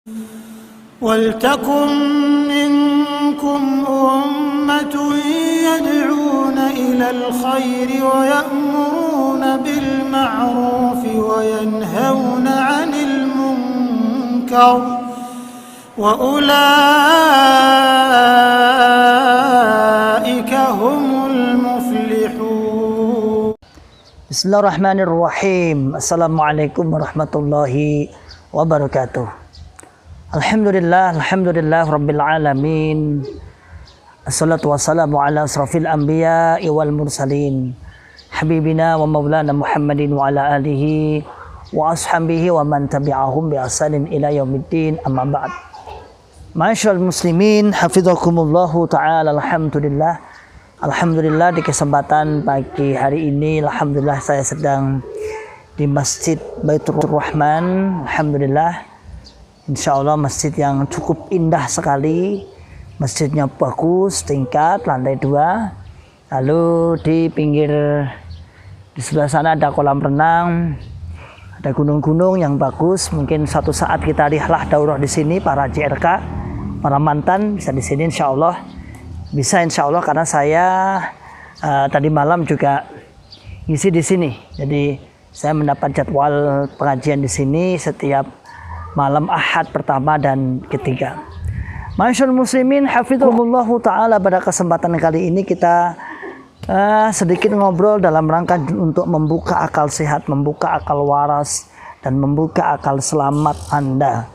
وَلْتَكُنْ مِنْكُمْ أُمَّةٌ يَدْعُونَ إِلَى الْخَيْرِ وَيَأْمُرُونَ بِالْمَعْرُوفِ وَيَنْهَوْنَ عَنِ الْمُنْكَرِ وَأُولَئِكَ هُمُ الْمُفْلِحُونَ. Bismillahirrahmanirrahim. Assalamualaikum warahmatullahi wabarakatuh. Alhamdulillah rabbil alamin. Assalatu wassalamu ala asrafil anbiya'i wal mursalin, habibina wa maulana Muhammadin wa ala alihi wa ashabihi wa man tabi'ahum bi ihsanin ila yaumiddin, amma ba'd. Ma'asyiral muslimin, hafizakumullahu ta'ala. Alhamdulillah di kesempatan pagi hari ini, alhamdulillah saya sedang di Masjid Baitur Rahman. Alhamdulillah, insyaallah masjid yang cukup indah sekali. Masjidnya bagus, tingkat, lantai 2. Lalu di sebelah sana ada kolam renang, ada gunung-gunung yang bagus. Mungkin suatu saat kita rihlah daurah di sini, para JRK, para mantan bisa di sini insyaallah. Bisa insyaallah, karena saya tadi malam juga ngisi di sini. Jadi saya mendapat jadwal pengajian di sini setiap malam Ahad pertama dan ketiga. Ma'asyiral muslimin, hafizahumullahu ta'ala. Pada kesempatan kali ini kita sedikit ngobrol dalam rangka untuk membuka akal sehat, membuka akal waras, dan membuka akal selamat Anda,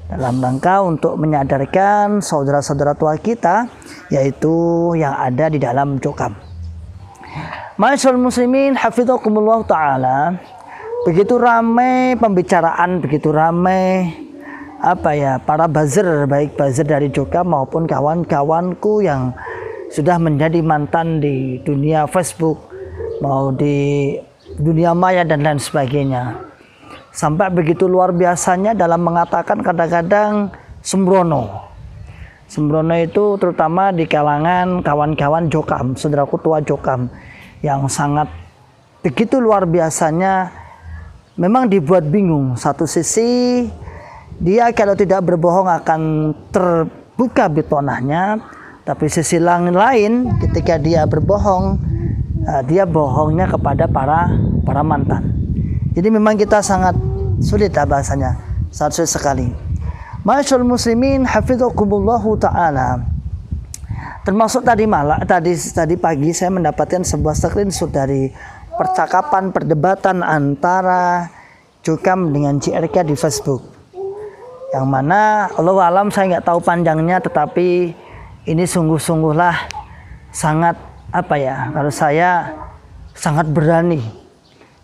dalam rangka untuk menyadarkan saudara-saudara tua kita, yaitu yang ada di dalam Jokam. Ma'asyiral muslimin, hafizakumullah ta'ala. Begitu ramai pembicaraan, begitu ramai para buzzer, baik buzzer dari Jokam maupun kawan-kawanku yang sudah menjadi mantan di dunia Facebook, mau di dunia maya dan lain sebagainya. Sampai begitu luar biasanya dalam mengatakan kadang-kadang sembrono. Sembrono itu terutama di kalangan kawan-kawan Jokam, saudaraku tua Jokam, yang sangat begitu luar biasanya. Memang dibuat bingung. Satu sisi dia kalau tidak berbohong akan terbuka bitonahnya, tapi sisi lain ketika dia berbohong, dia bohongnya kepada para mantan. Jadi memang kita sangat sulit bahasanya, sangat sulit sekali. Ma'asyiral muslimin, hafizakumullahu ta'ala. Termasuk tadi pagi saya mendapatkan sebuah screenshot dari percakapan perdebatan antara Jokam dengan JRK di Facebook, yang mana Allahu alam saya nggak tahu panjangnya, tetapi ini sungguh-sungguhlah sangat kalau saya sangat berani.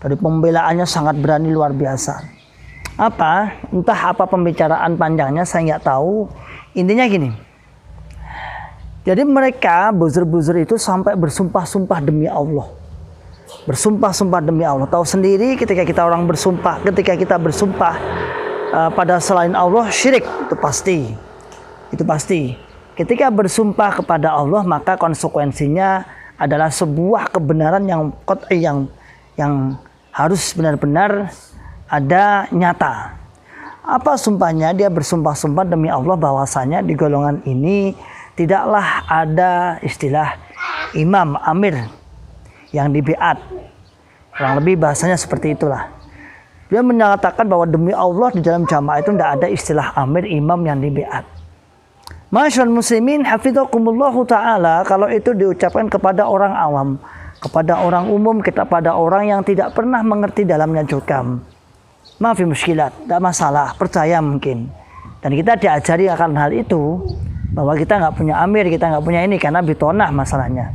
Dari pembelaannya sangat berani, luar biasa. Entah apa pembicaraan panjangnya, saya nggak tahu. Intinya gini. Jadi mereka buzzer-buzzer itu sampai bersumpah-sumpah demi Allah. Bersumpah-sumpah demi Allah. Tahu sendiri ketika kita bersumpah pada selain Allah, syirik, itu pasti. Ketika bersumpah kepada Allah, maka konsekuensinya adalah sebuah kebenaran yang qat'i, yang harus benar-benar ada, nyata. Apa sumpahnya? Dia bersumpah-sumpah demi Allah bahwasanya di golongan ini tidaklah ada istilah imam, amir yang dibiat. Kurang lebih bahasanya seperti itulah. Dia menyatakan bahwa demi Allah di dalam jamaah itu tidak ada istilah amir, imam yang dibiat. Ma'asyiral muslimin, hafizakumullahu ta'ala. Kalau itu diucapkan kepada orang awam, kepada orang umum, kepada orang yang tidak pernah mengerti dalamnya Jokam, maafi muskilat, tidak masalah, percaya mungkin. Dan kita diajari akan hal itu, bahwa kita nggak punya amir, kita nggak punya ini, karena bitonah masalahnya.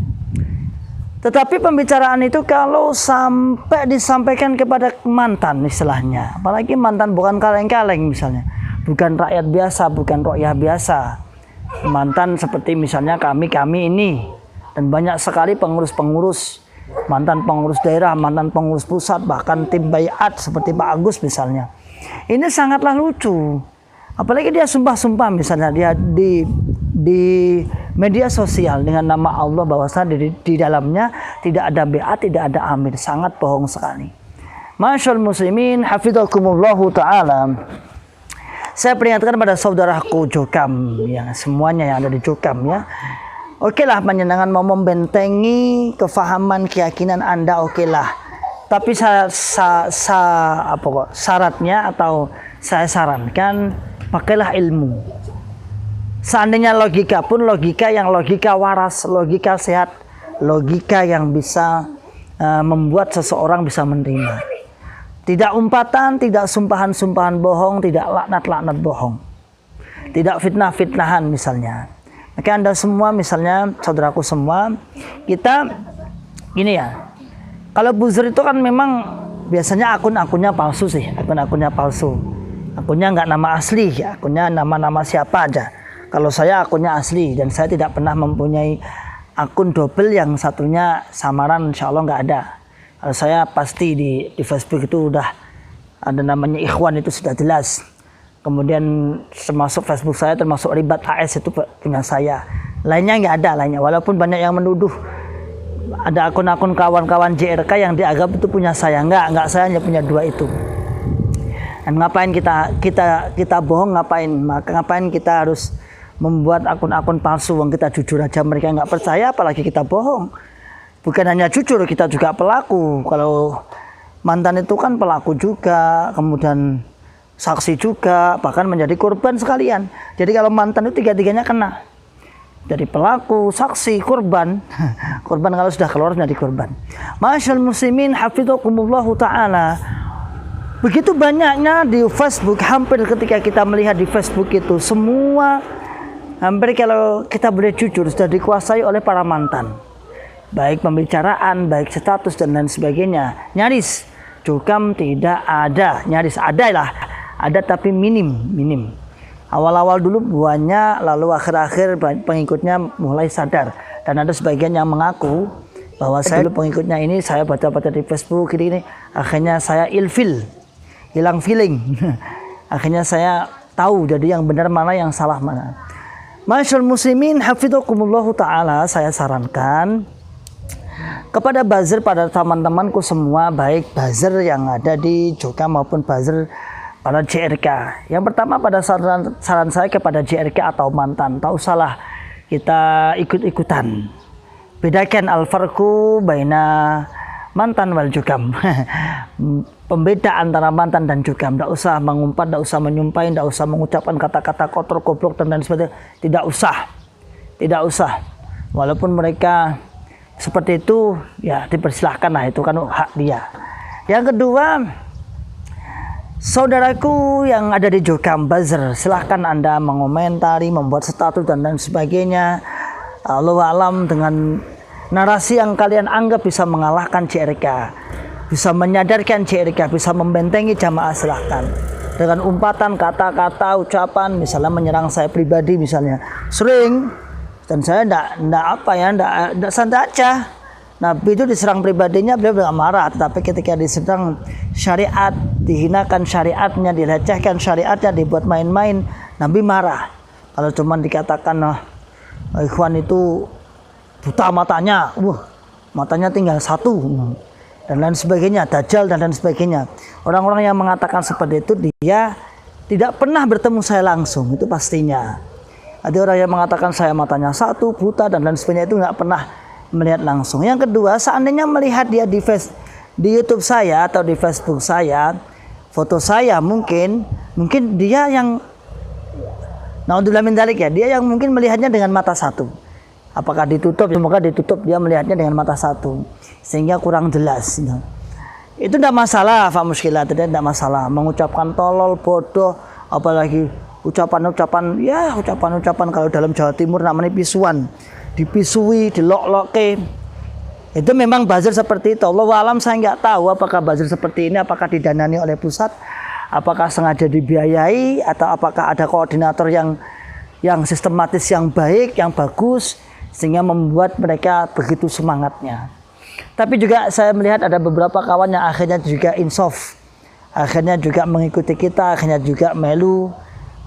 Tetapi pembicaraan itu kalau sampai disampaikan kepada mantan istilahnya, apalagi mantan bukan kaleng-kaleng misalnya, bukan rakyat biasa, bukan rakyat biasa, mantan seperti misalnya kami ini, dan banyak sekali pengurus-pengurus, mantan pengurus daerah, mantan pengurus pusat, bahkan tim bayat seperti Pak Agus misalnya. Ini sangatlah lucu. Apalagi dia sumpah-sumpah misalnya dia di media sosial dengan nama Allah bahwasanya di dalamnya tidak ada biat, tidak ada amir. Sangat bohong sekali. Ma'asyiral muslimin, hafizakumullahu ta'ala. Saya peringatkan pada saudaraku Jokam, ya semuanya yang ada di Jokam ya. Oke lah, panjenengan mau membentengi kefahaman keyakinan Anda, oke lah. Tapi syaratnya atau saya sarankan pakailah ilmu. Seandainya logika pun logika yang logika waras, logika sehat, logika yang bisa membuat seseorang bisa menerima. Tidak umpatan, tidak sumpahan-sumpahan bohong, tidak laknat-laknat bohong. Tidak fitnah-fitnahan misalnya. Maka Anda semua misalnya, saudaraku semua, kita gini ya. Kalau buzzer itu kan memang biasanya akun-akunnya palsu sih, akun-akunnya palsu. Akunnya nggak nama asli, akunnya nama-nama siapa aja. Kalau saya akunnya asli dan saya tidak pernah mempunyai akun double yang satunya samaran, insya Allah nggak ada. Kalau saya pasti di Facebook itu udah ada namanya Ikhwan, itu sudah jelas. Kemudian termasuk Facebook saya termasuk Ribat AS itu punya saya. Lainnya nggak ada lainnya. Walaupun banyak yang menuduh ada akun-akun kawan-kawan JRK yang dianggap itu punya saya. Nggak saya hanya punya 2 itu. Dan ngapain kita bohong, ngapain kita harus membuat akun-akun palsu, wong kita jujur aja mereka nggak percaya, apalagi kita bohong. Bukan hanya jujur, kita juga pelaku. Kalau mantan itu kan pelaku juga, kemudian saksi juga, bahkan menjadi korban sekalian. Jadi kalau mantan itu 3-3-nya kena. Jadi pelaku, saksi, korban. Korban kalau sudah keluar menjadi korban. Masyaallah muslimin hafizakumullahu ta'ala. Begitu banyaknya di Facebook, hampir ketika kita melihat di Facebook itu semua, hampir kalau kita boleh jujur sudah dikuasai oleh para mantan. Baik pembicaraan, baik status dan lain sebagainya. Nyaris Jokam tidak ada, nyaris ada lah. Ada tapi minim. Awal-awal dulu banyak, lalu akhir-akhir pengikutnya mulai sadar. Dan ada sebagian yang mengaku bahwa saya dulu pengikutnya ini, saya baca-baca di Facebook ini, akhirnya saya ilfil, hilang feeling. Akhirnya saya tahu jadi yang benar mana, yang salah mana. Masyaallah muslimin hafizakumullahu ta'ala, saya sarankan kepada buzzer, pada teman-temanku semua, baik buzzer yang ada di Jokam maupun buzzer pada JRK. Yang pertama, pada saran saya kepada JRK atau mantan, tak usahlah kita ikut-ikutan. Bedakan al-farqu baina mantan wal Jokam. Pembeda antara mantan dan Jokam. Tidak usah mengumpat, tidak usah menyumpahin, tidak usah mengucapkan kata-kata kotor, goblok dan lain sebagainya. Tidak usah. Walaupun mereka seperti itu, ya dipersilahkan lah, itu kan hak dia. Yang kedua, saudaraku yang ada di Jokam buzzer, silahkan Anda mengomentari, membuat status dan lain sebagainya. Allahu alam dengan narasi yang kalian anggap bisa mengalahkan JRK, bisa menyadarkan JRK, bisa membentengi jamaah, silahkan. Dengan umpatan, kata-kata, ucapan, misalnya menyerang saya pribadi misalnya, sering. Dan saya enggak santai aja. Nabi itu diserang pribadinya, beliau enggak marah. Tetapi ketika diserang syariat, dihinakan syariatnya, dilecehkan syariatnya, dibuat main-main, Nabi marah. Kalau cuma dikatakan, Ikhwan itu buta matanya, matanya tinggal 1, dan lain sebagainya, dajjal dan lain sebagainya. Orang-orang yang mengatakan seperti itu, dia tidak pernah bertemu saya langsung, itu pastinya. Ada orang yang mengatakan saya matanya 1, buta dan lain sebagainya, itu nggak pernah melihat langsung. Yang kedua, seandainya melihat dia di YouTube saya atau di Facebook saya, foto saya, mungkin dia yang naudzubillah min dzalik ya, dia yang mungkin melihatnya dengan mata 1. Apakah ditutup? Semoga ditutup, dia melihatnya dengan mata 1, sehingga kurang jelas. Itu tidak masalah, Pak Muskilah, tidak masalah. Mengucapkan tolol, bodoh, apalagi ucapan-ucapan kalau dalam Jawa Timur namanya pisuan, dipisui, dilok-loke. Itu memang buzzer seperti itu. Allahu alam, saya nggak tahu apakah buzzer seperti ini apakah didanani oleh pusat, apakah sengaja dibiayai, atau apakah ada koordinator yang sistematis, yang baik, yang bagus, sehingga membuat mereka begitu semangatnya. Tapi juga saya melihat ada beberapa kawan yang akhirnya juga insaf, akhirnya juga mengikuti kita, akhirnya juga melu,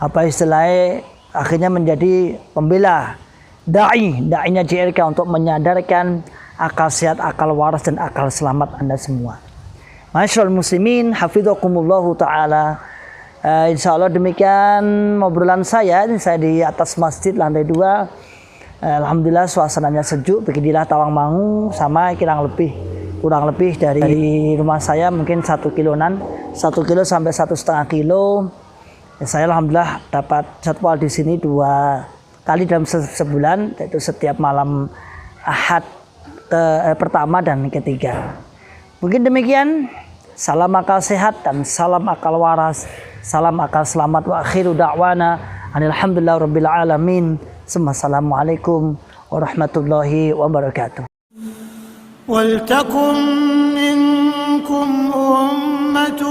apa istilahnya, akhirnya menjadi pembela, da'inya JRK untuk menyadarkan akal sehat, akal waras dan akal selamat Anda semua. Masyaallah muslimin hafizakumullahu ta'ala. Insya Allah demikian obrolan saya. Ini saya di atas masjid lantai 2. Alhamdulillah suasananya sejuk. Beginilah Tawangmangu, sama kurang lebih dari rumah saya mungkin 1 kiloan, 1 kilo sampai 1,5 kilo. Saya alhamdulillah dapat jadwal di sini 2 kali dalam sebulan, yaitu setiap malam Ahad pertama dan ketiga. Mungkin demikian. Salam akal sehat dan salam akal waras. Salam akal selamat wa akhiru da'wana alhamdulillah rabbil alamin. Assalamualaikum warahmatullahi wabarakatuh. ولتكن منكم أمة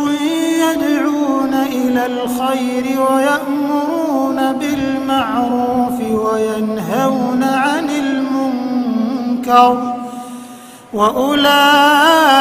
يدعون إلى الخير ويأمرون بالمعروف وينهون عن المنكر وأولئك